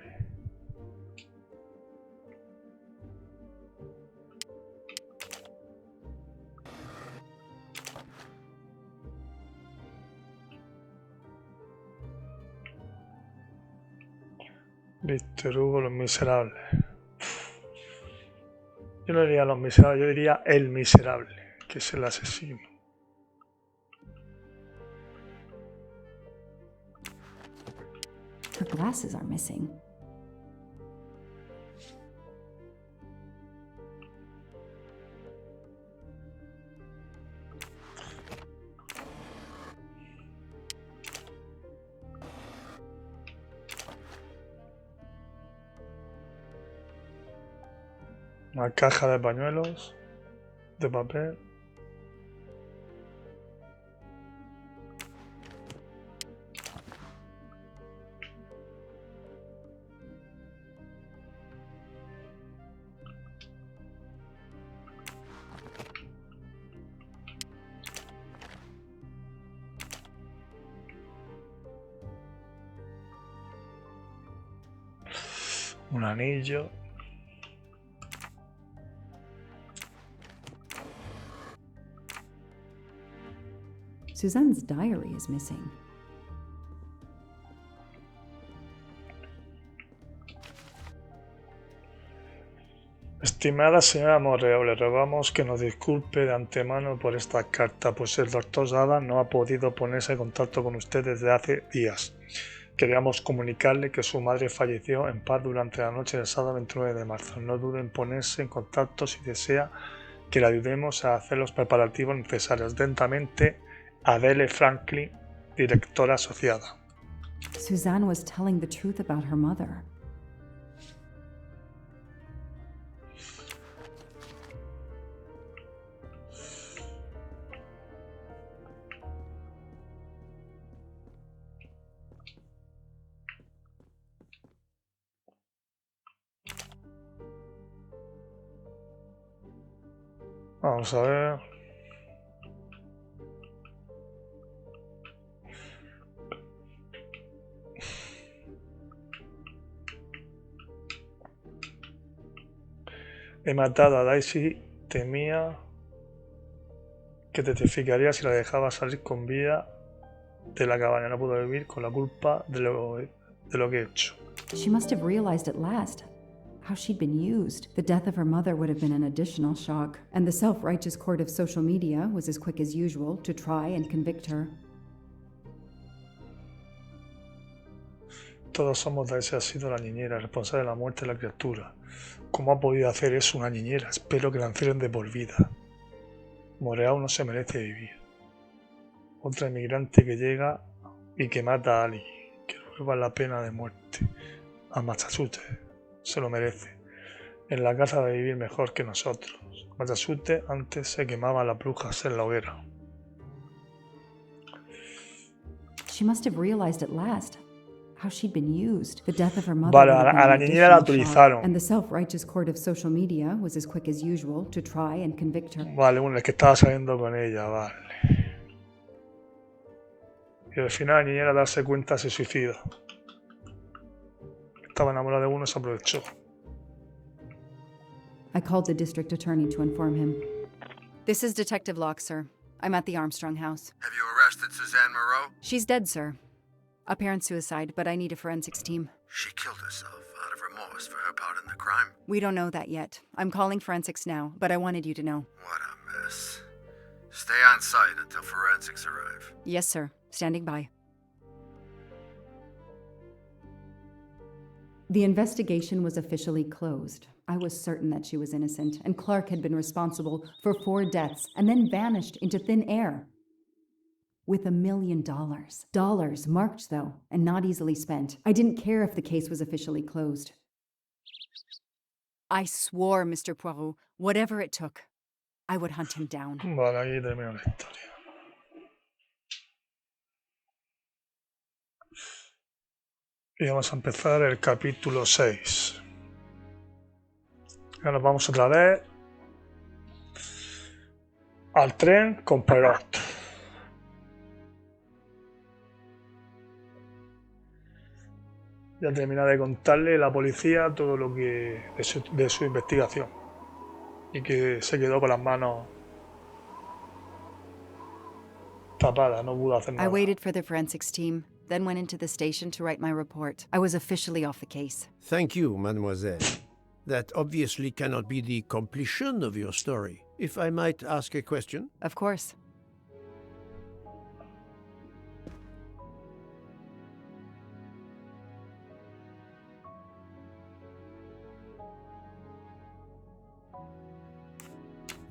Víctor Hugo, Los Miserables. Yo no diría Los Miserables, yo diría El Miserable, que es el asesino. Her glasses are missing. Una caja de pañuelos, de papel. Un anillo. Suzanne's diary is missing. Estimada señora Morreo, le rogamos que nos disculpe de antemano por esta carta, pues el doctor Sada no ha podido ponerse en contacto con usted desde hace días. Queríamos comunicarle que su madre falleció en paz durante la noche del sábado 29 de marzo. No dude en ponerse en contacto si desea que le ayudemos a hacer los preparativos necesarios. Atentamente, Adele Franklin, directora asociada. Suzanne was telling the truth about her mother. Vamos a ver. He matado a Daisy, temía que te testificaría si la dejaba salir con vida de la cabaña. No puedo vivir con la culpa de lo que he hecho. She must have realized at last how she'd been used. The death of her mother would have been an additional shock, and the self-righteous court of social media was as quick as usual to try and convict her. Todos somos de ese ha sido la niñera, responsable de la muerte de la criatura. ¿Cómo ha podido hacer eso una niñera? Espero que la encierren de por vida. Moreau no se merece vivir. Otra inmigrante que llega y que mata a alguien, que prueba la pena de muerte. A Massachusetts se lo merece. En la casa de vivir mejor que nosotros. Massachusetts antes se quemaba las brujas en la hoguera. She must have realized at last how she'd been used. The death of her mother Vale, would have been a la an niñera la additional shock, autorizaron. and the self-righteous court of social media was as quick as usual to try and convict her. Vale, bueno, es que estaba saliendo con ella, vale. Y al final la niñera, al darse cuenta, se suicida. Estaba enamorada de uno y se aprovechó. I called the district attorney to inform him. This is Detective Locke, sir. I'm at the Armstrong house. Have you arrested Suzanne Moreau? She's dead, sir. Apparent suicide, but I need a forensics team. She killed herself out of remorse for her part in the crime. We don't know that yet. I'm calling forensics now, but I wanted you to know. What a mess. Stay on site until forensics arrive. Yes, sir. Standing by. The investigation was officially closed. I was certain that she was innocent, and Clark had been responsible for 4 deaths and then vanished into thin air. With $1 million. Dollars marked, though, and not easily spent. I didn't care if the case was officially closed. I swore, Mr. Poirot, whatever it took, I would hunt him down. Vale, aquí termina la historia. Y vamos a empezar el capítulo 6. Ahora nos vamos otra vez al tren con Perot. Ya termina de contarle a la policía todo lo que de su investigación y que se quedó con las manos tapadas, no pudo hacer I nada. waited for the forensics team, then went into the station to write my report. I was officially off the case. Thank you, mademoiselle. That obviously cannot be the completion of your story. If I might ask a question? Of course.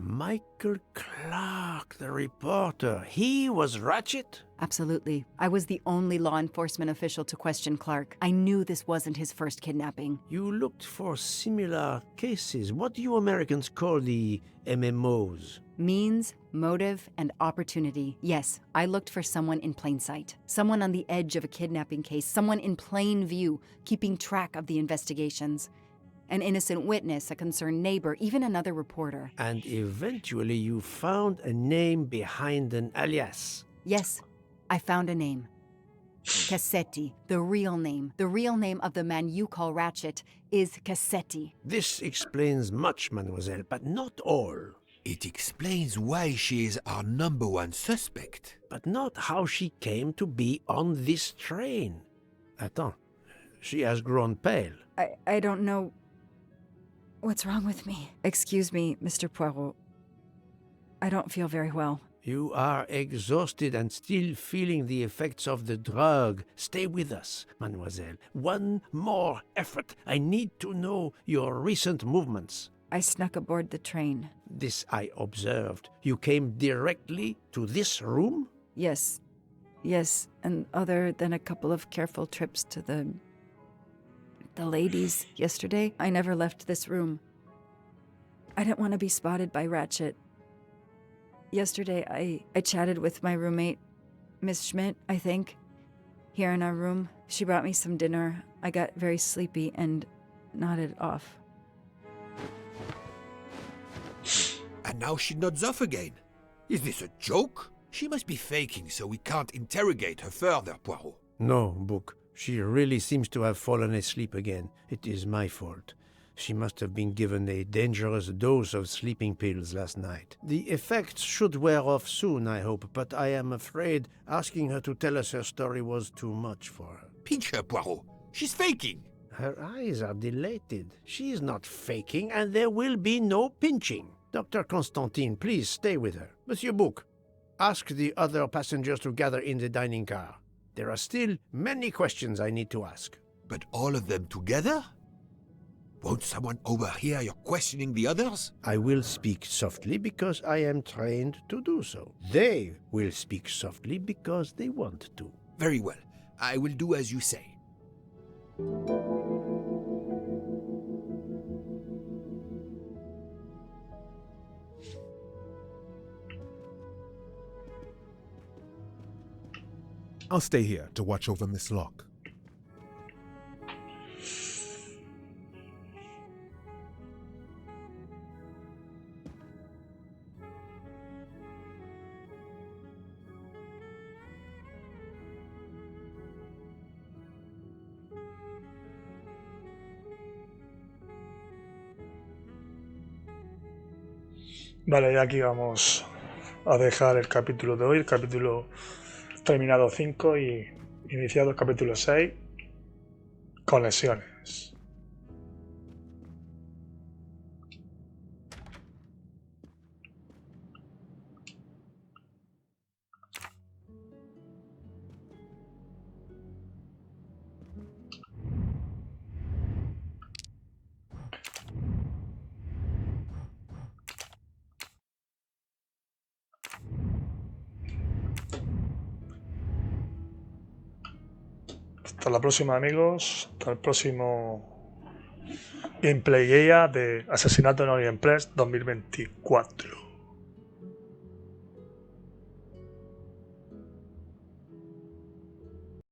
Michael Clark, the reporter. He was Ratchet? Absolutely. I was the only law enforcement official to question Clark. I knew this wasn't his first kidnapping. You looked for similar cases. What do you Americans call the MMOs? Means, motive, and opportunity. Yes, I looked for someone in plain sight. Someone on the edge of a kidnapping case. Someone in plain view, keeping track of the investigations. An innocent witness, a concerned neighbor, even another reporter. And eventually you found a name behind an alias. Yes, I found a name. Cassetti, the real name. The real name of the man you call Ratchet is Cassetti. This explains much, mademoiselle, but not all. It explains why she is our #1 suspect. But not how she came to be on this train. Attends, she has grown pale. I don't know what's wrong with me. Excuse me, Mr. Poirot. I don't feel very well. You are exhausted and still feeling the effects of the drug. Stay with us, mademoiselle. One more effort. I need to know your recent movements. I snuck aboard the train. This I observed. You came directly to this room? Yes. Yes, and other than a couple of careful trips to the ladies yesterday, I never left this room. I didn't want to be spotted by Ratchet. Yesterday, I chatted with my roommate, Miss Schmidt, I think, here in our room. She brought me some dinner. I got very sleepy and nodded off. And now she nods off again. Is this a joke? She must be faking so we can't interrogate her further, Poirot. No, Book. She really seems to have fallen asleep again. It is my fault. She must have been given a dangerous dose of sleeping pills last night. The effects should wear off soon, I hope, but I am afraid asking her to tell us her story was too much for her. Pinch her, Poirot. She's faking. Her eyes are dilated. She is not faking, and there will be no pinching. Dr. Constantine, please stay with her. Monsieur Bouc, ask the other passengers to gather in the dining car. There are still many questions I need to ask. But all of them together? Won't someone overhear you questioning the others? I will speak softly because I am trained to do so. They will speak softly because they want to. Very well. I will do as you say. I'll stay here to watch over Miss Locke. Vale, ya aquí vamos a dejar el capítulo de hoy, el capítulo terminado 5 y iniciado el capítulo 6, conexiones. Hasta la próxima, amigos. Hasta el próximo gameplay guía de Asesinato en Orient 2024.